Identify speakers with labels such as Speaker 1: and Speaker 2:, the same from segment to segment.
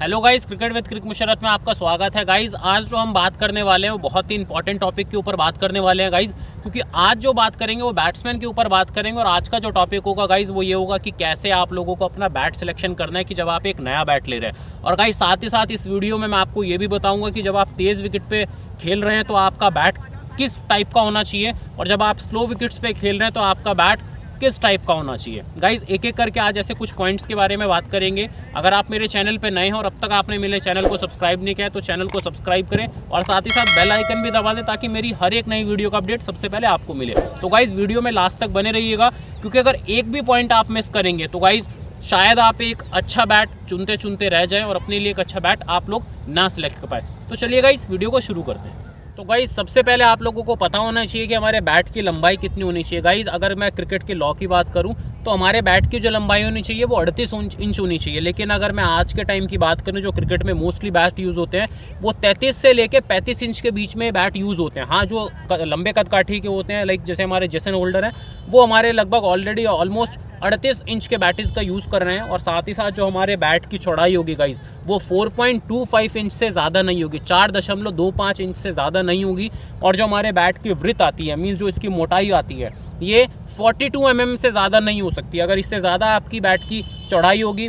Speaker 1: Hello guys, cricket with क्रिक मुशर्रफ में आपका स्वागत है। गाइस आज जो हम बात करने वाले हैं वो बहुत ही इंपॉर्टेंट टॉपिक के ऊपर बात करने वाले हैं गाइस, क्योंकि आज जो बात करेंगे वो बैट्समैन के ऊपर बात करेंगे। और आज का जो टॉपिक होगा गाइस वो ये होगा कि कैसे आप लोगों को अपना बैट सिलेक्शन करना है कि जब आप एक नया बैट ले रहे हैं। और गाइस साथ ही साथ इस वीडियो में मैं आपको ये भी बताऊँगा कि जब आप तेज़ विकेट पर खेल रहे हैं तो आपका बैट किस टाइप का होना चाहिए, और जब आप स्लो विकेट्स पे खेल रहे हैं तो आपका बैट किस टाइप का होना चाहिए। गाइज एक एक करके आज ऐसे कुछ पॉइंट्स के बारे में बात करेंगे। अगर आप मेरे चैनल पे नए हैं और अब तक आपने मेरे चैनल को सब्सक्राइब नहीं किया है तो चैनल को सब्सक्राइब करें और साथ ही साथ बेल आइकन भी दबा दें ताकि मेरी हर एक नई वीडियो का अपडेट सबसे पहले आपको मिले। तो गाइज वीडियो में लास्ट तक बने रहिएगा, क्योंकि अगर एक भी पॉइंट आप मिस करेंगे तो गाइज शायद आप एक अच्छा बैट चुनते चुनते रह जाएं और अपने लिए एक अच्छा बैट आप लोग ना सिलेक्ट कर पाए। तो चलिए गाइज वीडियो को शुरू करते हैं। तो गाइज सबसे पहले आप लोगों को पता होना चाहिए कि हमारे बैट की लंबाई कितनी होनी चाहिए। गाइज अगर मैं क्रिकेट के लॉ की बात करूं तो हमारे बैट की जो लंबाई होनी चाहिए वो 38 इंच होनी चाहिए। लेकिन अगर मैं आज के टाइम की बात करूं, जो क्रिकेट में मोस्टली बैट यूज़ होते हैं वो 33 से लेके 35 इंच के बीच में बैट यूज़ होते हैं। हाँ, जो लंबे कद काठी के होते हैं लाइक जैसे हमारे जेसन होल्डर हैं वो हमारे लगभग ऑलरेडी ऑलमोस्ट 38 इंच के बैटिस का यूज़ कर रहे हैं। और साथ ही साथ जो हमारे बैट की चौड़ाई होगी गाइज वो 4.25 इंच से ज़्यादा नहीं होगी, 4.25 इंच से ज़्यादा नहीं होगी। और जो हमारे बैट की वृत्त आती है, मीन्स जो इसकी मोटाई आती है, ये 42 mm से ज़्यादा नहीं हो सकती। अगर इससे ज़्यादा आपकी बैट की चौड़ाई होगी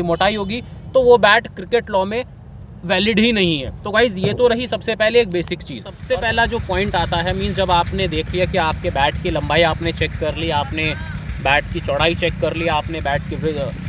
Speaker 1: मोटाई होगी तो वो बैट क्रिकेट लॉ में वैलिड ही नहीं है। तो गाइज़ ये तो रही सबसे पहले एक बेसिक चीज़। सबसे पहला जो पॉइंट आता है, मीन्स जब आपने देख लिया कि आपके बैट की लंबाई आपने चेक कर ली, आपने बैट की चौड़ाई चेक कर ली, आपने बैट की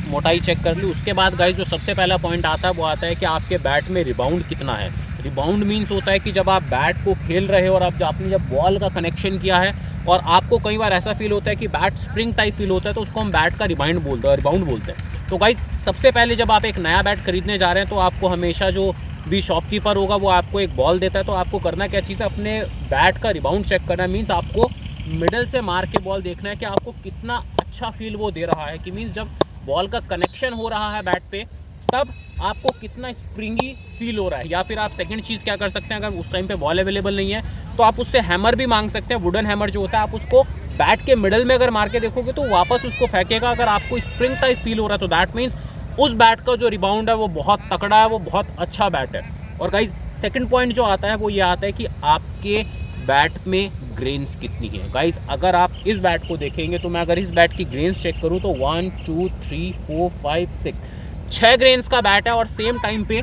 Speaker 1: मोटाई चेक कर ली, उसके बाद गाइस जो सबसे पहला पॉइंट आता है वो आता है कि आपके बैट में रिबाउंड कितना है। रिबाउंड मीन्स होता है कि जब आप बैट को खेल रहे हो और आपने जब बॉल का कनेक्शन किया है और आपको कई बार ऐसा फील होता है कि बैट स्प्रिंग टाइप फील होता है तो उसको हम बैट का रिबाउंड बोलते हैं। तो गाइस सबसे पहले जब आप एक नया बैट खरीदने जा रहे हैं तो आपको हमेशा जो भी शॉपकीपर होगा वो आपको एक बॉल देता है, तो आपको करना क्या चीज़ है, अपने बैट का रिबाउंड चेक करना है। मीन्स आपको मिडल से मार के बॉल देखना है कि आपको कितना अच्छा फील वो दे रहा है, कि मीन्स जब बॉल का कनेक्शन हो रहा है बैट पे तब आपको कितना स्प्रिंगी फील हो रहा है। या फिर आप सेकंड चीज़ क्या कर सकते हैं, अगर उस टाइम पे बॉल अवेलेबल नहीं है तो आप उससे हैमर भी मांग सकते हैं। वुडन हैमर जो होता है आप उसको बैट के मिडल में अगर मार के देखोगे तो वापस उसको फेंकेगा। अगर आपको स्प्रिंग टाइप फील हो रहा है तो दैट मीन्स उस बैट का जो रिबाउंड है वो बहुत तकड़ा है, वो बहुत अच्छा बैट है। और गाइज सेकंड पॉइंट जो आता है वो ये आता है कि आपके बैट में ग्रेन्स कितनी है। गाइज अगर आप इस बैट को देखेंगे तो मैं अगर इस बैट की ग्रेन्स चेक करूं तो 1 2 3 4 5 6 ग्रेन्स का बैट है। और सेम टाइम पे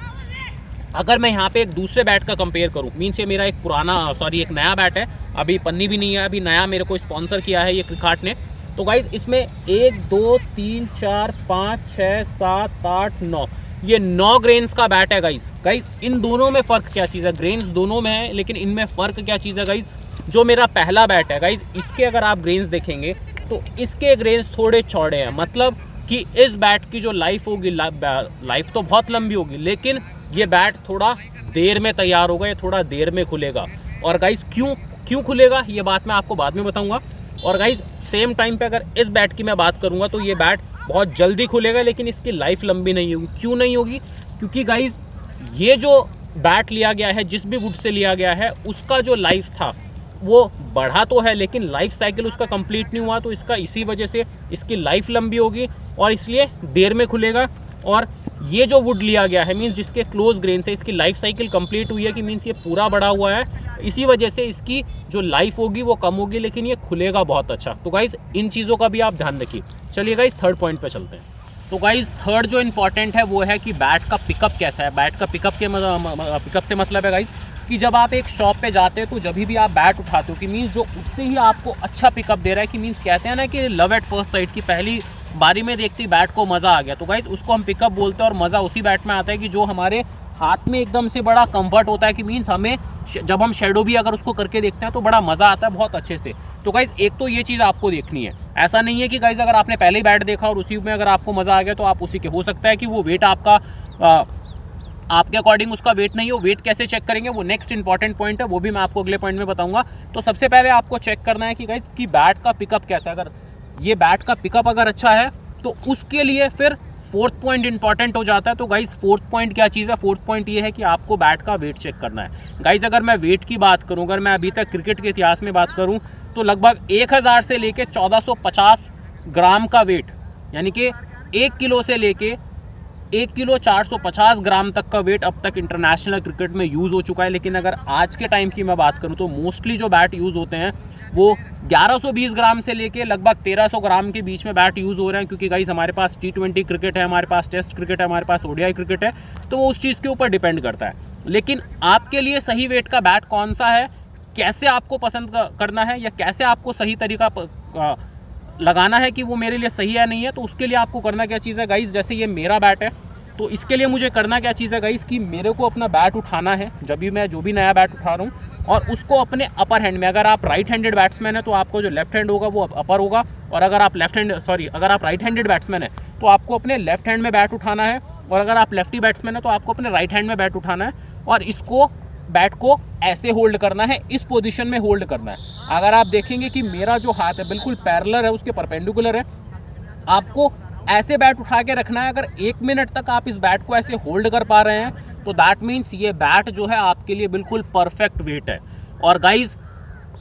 Speaker 1: अगर मैं यहाँ पे एक दूसरे बैट का कंपेयर करूँ, मीन्स ये मेरा एक नया बैट है, अभी पन्नी भी नहीं है, अभी नया मेरे को स्पॉन्सर किया है ये क्रिकार्ट ने। तो गाइज इसमें 1 2 3 4 5 6 7 8 9 ये 9 ग्रेन्स का बैट है गाइज। इन दोनों में फ़र्क क्या चीज़ है, ग्रेन्स दोनों में है लेकिन इनमें फ़र्क क्या चीज़ है गाइज। जो मेरा पहला बैट है गाइज इसके अगर आप ग्रेन्स देखेंगे तो इसके ग्रेन्स थोड़े चौड़े हैं, मतलब कि इस बैट की जो लाइफ होगी, लाइफ तो बहुत लंबी होगी लेकिन ये बैट थोड़ा देर में तैयार होगा, ये थोड़ा देर में खुलेगा। और गाइज क्यों खुलेगा ये बात मैं आपको बाद में बताऊँगा। और गाइज सेम टाइम पर अगर इस बैट की मैं बात करूँगा तो ये बैट बहुत जल्दी खुलेगा लेकिन इसकी लाइफ लंबी नहीं होगी। क्यों नहीं होगी, क्योंकि गाइज ये जो बैट लिया गया है, जिस भी वुड से लिया गया है, उसका जो लाइफ था वो बढ़ा तो है लेकिन लाइफ साइकिल उसका कंप्लीट नहीं हुआ, तो इसी वजह से इसकी लाइफ लंबी होगी और इसलिए देर में खुलेगा। और ये जो वुड लिया गया है, मीन्स जिसके क्लोज ग्रेन से इसकी लाइफ साइकिल कंप्लीट हुई है, कि मीन्स ये पूरा बढ़ा हुआ है, इसी वजह से इसकी जो लाइफ होगी वो कम होगी लेकिन ये खुलेगा बहुत अच्छा। तो गाइज़ इन चीज़ों का भी आप ध्यान रखिए। चलिए गाइज़ थर्ड पॉइंट पे चलते हैं। तो गाइज़ थर्ड जो इंपॉर्टेंट है वो है कि बैट का पिकअप कैसा है। बैट का पिकअप से मतलब है गाइज़ कि जब आप एक शॉप पे जाते हो तो जब भी आप बैट उठाते हो कि मीन्स जो उतने ही आपको अच्छा पिकअप दे रहा है, कि मीन्स कहते हैं ना कि लव एट फर्स्ट साइट, की पहली बारी में देखती बैट को मज़ा आ गया। तो गाइज़ उसको हम पिकअप बोलते हैं और मज़ा उसी बैट में आता है कि जो हमारे हाथ में एकदम से बड़ा कंफर्ट होता है, कि मीन्स हमें जब हम शेडो भी अगर उसको करके देखते हैं तो बड़ा मज़ा आता है बहुत अच्छे से। तो गाइज़ एक तो ये चीज़ आपको देखनी है। ऐसा नहीं है कि गाइज़ अगर आपने पहले ही बैट देखा और उसी में अगर आपको मज़ा आ गया तो आप उसी के, हो सकता है कि वो वेट आपके अकॉर्डिंग उसका वेट नहीं हो। वेट कैसे चेक करेंगे वो नेक्स्ट इंपॉर्टेंट पॉइंट है, वो भी मैं आपको अगले पॉइंट में बताऊंगा। तो सबसे पहले आपको चेक करना है कि गाइस कि बैट का पिकअप कैसा है। अगर ये बैट का पिकअप अगर अच्छा है तो उसके लिए फिर फोर्थ पॉइंट इंपॉर्टेंट हो जाता है। तो गाइस फोर्थ पॉइंट क्या चीज़ है, फोर्थ पॉइंट ये है कि आपको बैट का वेट चेक करना है। गाइस अगर मैं वेट की बात करूं, अगर मैं अभी तक क्रिकेट के इतिहास में बात करूं तो लगभग 1000 से लेके 1450 ग्राम का वेट, यानी कि 1 किलो से लेके 1 किलो 450 ग्राम तक का वेट अब तक इंटरनेशनल क्रिकेट में यूज़ हो चुका है। लेकिन अगर आज के टाइम की मैं बात करूं तो मोस्टली जो बैट यूज़ होते हैं वो 1120 ग्राम से लेके लगभग 1300 ग्राम के बीच में बैट यूज़ हो रहे हैं, क्योंकि गाइस हमारे पास T20 क्रिकेट है, हमारे पास टेस्ट क्रिकेट है, हमारे पास ODI क्रिकेट है, तो वो उस चीज़ के ऊपर डिपेंड करता है। लेकिन आपके लिए सही वेट का बैट कौन सा है, कैसे आपको पसंद करना है, या कैसे आपको सही तरीका लगाना है कि वो मेरे लिए सही है नहीं है, तो उसके लिए आपको करना क्या चीज़ है गाइस। जैसे ये मेरा बैट है, तो इसके लिए मुझे करना क्या चीज़ है गाइस कि मेरे को अपना बैट उठाना है, जब भी मैं जो भी नया बैट उठा रहा हूँ, और उसको अपने अपर हैंड में, अगर आप राइट हैंडेड बैट्समैन है तो आपको जो लेफ्ट हैंड होगा वो अपर होगा, और अगर आप अगर आप राइट हैंडेड बैट्समैन है तो आपको अपने लेफ्ट हैंड में बैट उठाना है, और अगर आप लेफ्टी बैट्समैन है तो आपको अपने राइट हैंड में बैट उठाना है, और इसको बैट को ऐसे होल्ड करना है, इस पोजीशन में होल्ड करना है। अगर आप देखेंगे कि मेरा जो हाथ है बिल्कुल पैरेलल है, उसके परपेंडिकुलर है, आपको ऐसे बैट उठा के रखना है। अगर 1 मिनट तक आप इस बैट को ऐसे होल्ड कर पा रहे हैं तो दैट मीन्स ये बैट जो है आपके लिए बिल्कुल परफेक्ट वेट है। और गाइज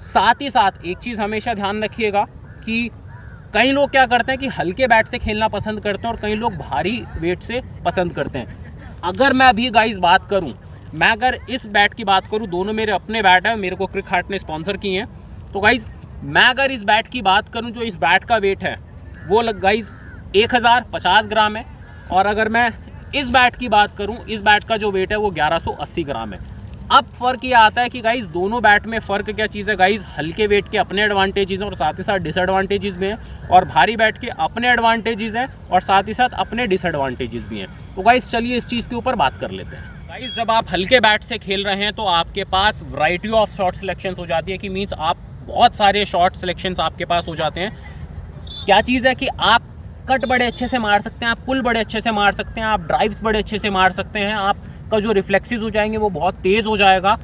Speaker 1: साथ ही साथ एक चीज़ हमेशा ध्यान रखिएगा कि कई लोग क्या करते हैं कि हल्के बैट से खेलना पसंद करते हैं और कई लोग भारी वेट से पसंद करते हैं। अगर मैं अभी गाइज बात करूं, मैं अगर इस बैट की बात करूं, दोनों मेरे अपने बैट हैं, मेरे को क्रिक हार्ट ने स्पॉन्सर किए हैं, तो गाइज मैं अगर इस बैट की बात करूं, जो इस बैट का वेट है वो गाइज 1050 ग्राम है, और अगर मैं इस बैट की बात करूं, इस बैट का जो वेट है वो 1180 ग्राम है। अब फ़र्क ये आता है कि गाइज दोनों बैट में फ़र्क क्या चीज़ है गाइज, हल्के वेट के अपने एडवांटेजेस हैं और साथ ही साथ डिसएडवांटेजेस भी हैं, और भारी बैट के अपने एडवांटेजेस हैं और साथ ही साथ अपने डिसएडवांटेजेस भी हैं। तो गाइज चलिए इस चीज़ के ऊपर बात कर लेते हैं। गाइज जब आप हल्के बैट से खेल रहे हैं तो आपके पास वैरायटी ऑफ शॉट सिलेक्शंस हो जाती है, कि मीन्स आप बहुत सारे शॉट सिलेक्शंस आपके पास हो जाते हैं। क्या चीज़ है कि आप कट बड़े अच्छे से मार सकते हैं, आप पुल बड़े अच्छे से मार सकते हैं, आप ड्राइव्स बड़े अच्छे से मार सकते हैं, आपका जो रिफ्लेक्सेस हो जाएंगे वो बहुत तेज़ हो जाएगा।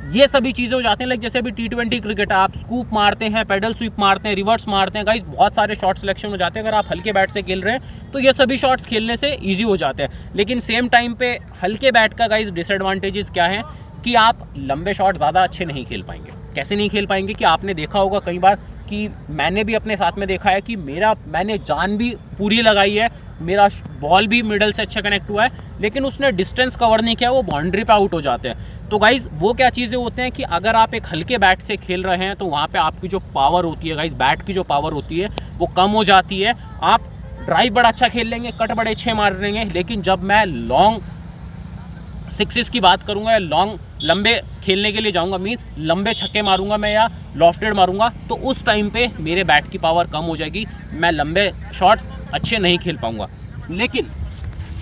Speaker 1: ये सभी चीज़ें हो जाती हैं। लाइक जैसे अभी T20 क्रिकेट है, आप स्कूप मारते हैं, पेडल स्वीप मारते हैं, रिवर्स मारते हैं, गाइस बहुत सारे शॉट सिलेक्शन हो जाते हैं। अगर आप हल्के बैट से खेल रहे हैं तो ये सभी शॉट्स खेलने से ईजी हो जाते हैं। लेकिन सेम टाइम पे हल्के बैट का गाइस डिसएडवांटेजेस क्या है कि आप लंबे शॉट ज़्यादा अच्छे नहीं खेल पाएंगे। कैसे नहीं खेल पाएंगे कि आपने देखा होगा कई बार कि मैंने भी अपने साथ में देखा है कि मैंने जान भी पूरी लगाई है, मेरा बॉल भी मिडल से अच्छा कनेक्ट हुआ है, लेकिन उसने डिस्टेंस कवर नहीं किया, वो बाउंड्री पे आउट हो जाते हैं। तो गाइज़ वो क्या चीज़ें होते हैं कि अगर आप एक हल्के बैट से खेल रहे हैं तो वहाँ पे आपकी जो पावर होती है गाइज़, बैट की जो पावर होती है वो कम हो जाती है। आप ड्राइव बड़ा अच्छा खेल लेंगे, कट बड़े अच्छे मार लेंगे, लेकिन जब मैं लॉन्ग सिक्सेस की बात करूंगा या लॉन्ग लंबे खेलने के लिए जाऊंगा, मीन्स लंबे छक्के मारूंगा मैं या लॉफ्टेड मारूंगा, तो उस टाइम पे मेरे बैट की पावर कम हो जाएगी, मैं लंबे शॉट्स अच्छे नहीं खेल पाऊंगा। लेकिन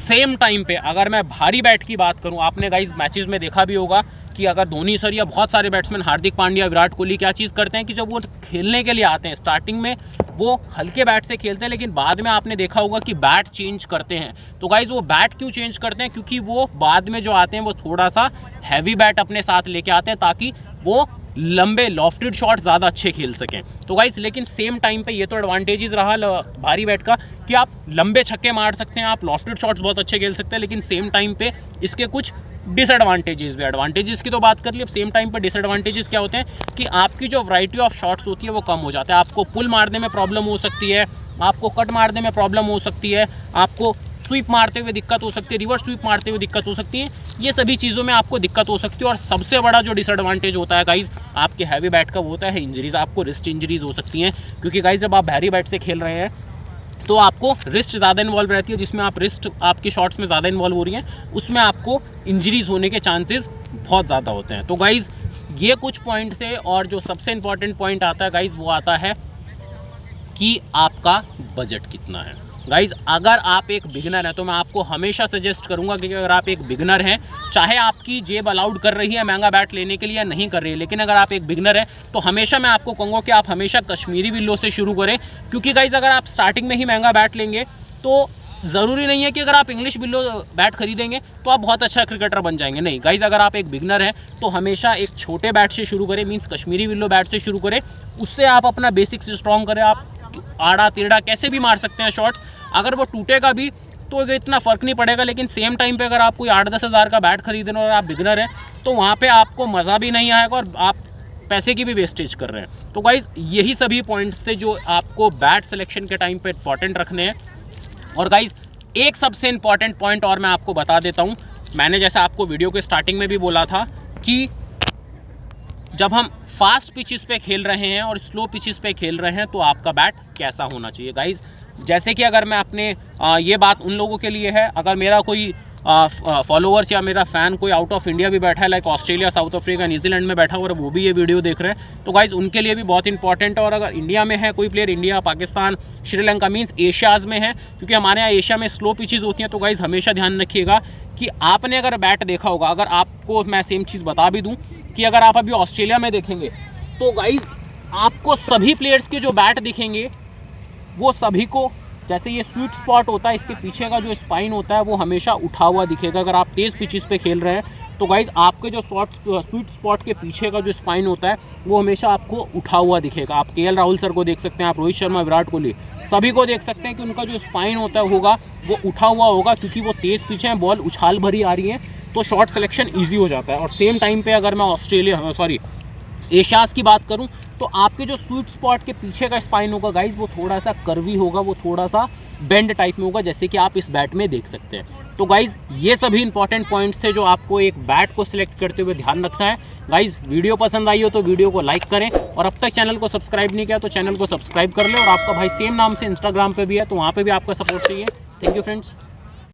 Speaker 1: सेम टाइम पे अगर मैं भारी बैट की बात करूं, आपने गाइस मैचेस में देखा भी होगा कि अगर धोनी सर या बहुत सारे बैट्समैन हार्दिक पांड्या, विराट कोहली क्या चीज़ करते हैं कि जब वो खेलने के लिए आते हैं स्टार्टिंग में वो हल्के बैट से खेलते हैं, लेकिन बाद में आपने देखा होगा कि बैट चेंज करते हैं। तो गाइज वो बैट क्यों चेंज करते हैं, क्योंकि वो बाद में जो आते हैं वो थोड़ा सा हैवी बैट अपने साथ लेके आते हैं ताकि वो लंबे लॉफ्टेड शॉट ज़्यादा अच्छे खेल सकें। तो गाइज लेकिन सेम टाइम पे ये तो एडवांटेजेस रहा भारी बैट का कि आप लंबे छक्के मार सकते हैं, आप लॉफ्टेड शॉट्स बहुत अच्छे खेल सकते हैं, लेकिन सेम टाइम पे इसके कुछ डिसएडवांटेजेस भी। एडवांटेजेस की तो बात कर ली, अब सेम टाइम पर डिसएडवांटेजेस क्या होते हैं कि आपकी जो वैरायटी ऑफ शॉट्स होती है वो कम हो जाता है। आपको पुल मारने में प्रॉब्लम हो सकती है, आपको कट मारने में प्रॉब्लम हो सकती है, आपको स्वीप मारते हुए दिक्कत हो सकती है, रिवर्स स्वीप मारते हुए दिक्कत हो सकती है, ये सभी चीज़ों में आपको दिक्कत हो सकती है। और सबसे बड़ा जो डिसएडवांटेज होता है गाइज आपके हैवी बैट का वो होता है इंजरीज। आपको रिस्ट इंजरीज हो सकती हैं, क्योंकि गाइज जब आप हैवी बैट से खेल रहे हैं तो आपको रिस्ट ज़्यादा इन्वॉल्व रहती है, जिसमें आप रिस्ट आपके शॉट्स में ज़्यादा इन्वॉल्व हो रही हैं, उसमें आपको इंजरीज होने के चांसेस बहुत ज़्यादा होते हैं। तो गाइज़ ये कुछ पॉइंट थे, और जो सबसे इंपॉर्टेंट पॉइंट आता है गाइज़ वो आता है कि आपका बजट कितना है। गाइज़ अगर आप एक बिगिनर हैं तो मैं आपको हमेशा सजेस्ट करूंगा कि अगर आप एक बिगिनर हैं, चाहे आपकी जेब अलाउड कर रही है महंगा बैट लेने के लिए या नहीं कर रही है, लेकिन अगर आप एक बिगिनर हैं तो हमेशा मैं आपको कहूँगा कि आप हमेशा कश्मीरी विल्लो से शुरू करें। क्योंकि गाइज़ अगर आप स्टार्टिंग में ही महंगा बैट लेंगे तो ज़रूरी नहीं है कि अगर आप इंग्लिश विल्लो बैट खरीदेंगे तो आप बहुत अच्छा क्रिकेटर बन जाएंगे। नहीं गाइज़, अगर आप एक बिगिनर हैं तो हमेशा एक छोटे बैट से शुरू करें, मीन्स कश्मीरी विल्लो बैट से शुरू करें, उससे आप अपना बेसिक्स स्ट्रॉन्ग करें। आप आड़ा टेढ़ा कैसे भी मार सकते हैं शॉट्स, अगर वो टूटेगा भी तो इतना फ़र्क नहीं पड़ेगा। लेकिन सेम टाइम पे अगर आप कोई 8-10 हज़ार का बैट खरीद रहे हो और आप बिगिनर हैं तो वहाँ पे आपको मज़ा भी नहीं आएगा और आप पैसे की भी वेस्टेज कर रहे हैं। तो गाइज़ यही सभी पॉइंट्स थे जो आपको बैट सिलेक्शन के टाइम पे इंपॉर्टेंट रखने हैं। और गाइज़ एक सबसे इंपॉर्टेंट पॉइंट और मैं आपको बता देता हूँ। मैंने जैसा आपको वीडियो के स्टार्टिंग में भी बोला था कि जब हम फास्ट पिचेस पे खेल रहे हैं और स्लो पिचेस पे खेल रहे हैं तो आपका बैट कैसा होना चाहिए गाइज। जैसे कि अगर मैं अपने ये बात उन लोगों के लिए है, अगर मेरा कोई फॉलोअर्स या मेरा फ़ैन कोई आउट ऑफ इंडिया भी बैठा है, like Australia, south Africa, New Zealand में बैठा हुआ है, वो भी ये वीडियो देख रहे हैं, तो गाइज़ उनके लिए भी बहुत इंपॉर्टेंट है। और अगर इंडिया में है कोई player, India, Pakistan, Sri Lanka, means Asia's में है, क्योंकि हमारे यहाँ एशिया में स्लो पिचेज़ होती हैं, तो गाइज़ हमेशा ध्यान रखिएगा कि आपने अगर बैट देखा होगा, अगर आपको मैं सेम चीज़ बता भी दूँ कि अगर आप अभी ऑस्ट्रेलिया में देखेंगे तो गाइज़ आपको सभी प्लेयर्स के जो बैट दिखेंगे वो सभी को, जैसे ये स्वीट स्पॉट होता है, इसके पीछे का जो स्पाइन होता है वो हमेशा उठा हुआ दिखेगा। अगर आप तेज़ पिचेस पे खेल रहे हैं तो गाइज़ आपके जो स्वीट स्पॉट के पीछे का जो स्पाइन होता है वो हमेशा आपको उठा हुआ दिखेगा। आप केएल राहुल सर को देख सकते हैं, आप रोहित शर्मा, विराट कोहली, सभी को देख सकते हैं कि उनका जो स्पाइन होता है होगा वो उठा हुआ होगा, क्योंकि वो तेज़ पिच हैं, बॉल उछाल भरी आ रही है, तो शॉट सिलेक्शन ईजी हो जाता है। और सेम टाइम पर अगर मैं एशियाज़ की बात करूं तो आपके जो स्वीट स्पॉट के पीछे का स्पाइन होगा गाइज वो थोड़ा सा कर्वी होगा, वो थोड़ा सा बेंड टाइप में होगा, जैसे कि आप इस बैट में देख सकते हैं। तो गाइज ये सभी इंपॉर्टेंट पॉइंट्स थे जो आपको एक बैट को सिलेक्ट करते हुए ध्यान रखना है। गाइज वीडियो पसंद आई हो तो वीडियो को लाइक करें, और अब तक चैनल को सब्सक्राइब नहीं किया तो चैनल को सब्सक्राइब कर लें। और आपका भाई सेम नाम से इंस्टाग्राम पे भी है, तो वहाँ पे भी आपका सपोर्ट चाहिए। Thank you friends.